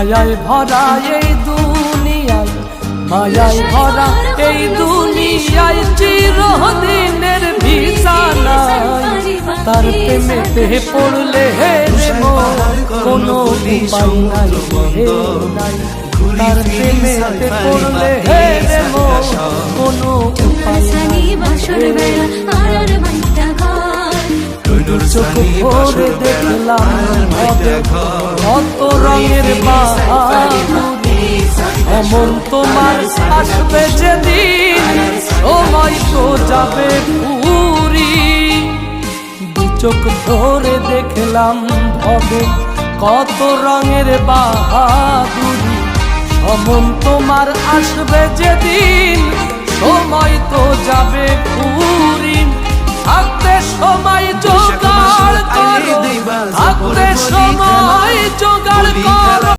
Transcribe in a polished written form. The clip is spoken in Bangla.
মায়ায় ভরা এই দুনিয়ায়, মায়ায় ভরা এই দুনিয়ায় চিরদিনের বিছানায় তার প্রেমেতে পড়লে হে মন কোনো উপায় নাই, তার প্রেমেতে পড়লে হে মন কোনো উপায় নাই। চোখ ভরে দেখলাম কত রঙের বাহাদুরি, এমন তোমার আসবে যেদিন সময় তো যাবে পুরি। চোখ ভরে দেখলাম ভবে কত রঙের বাহাদুরি, এমন তোমার আসবে যেদিন সময় তো যাবে পুরি। থাকতে সময় জোগাড় করো, থাকতে সময় জোগাড় করো।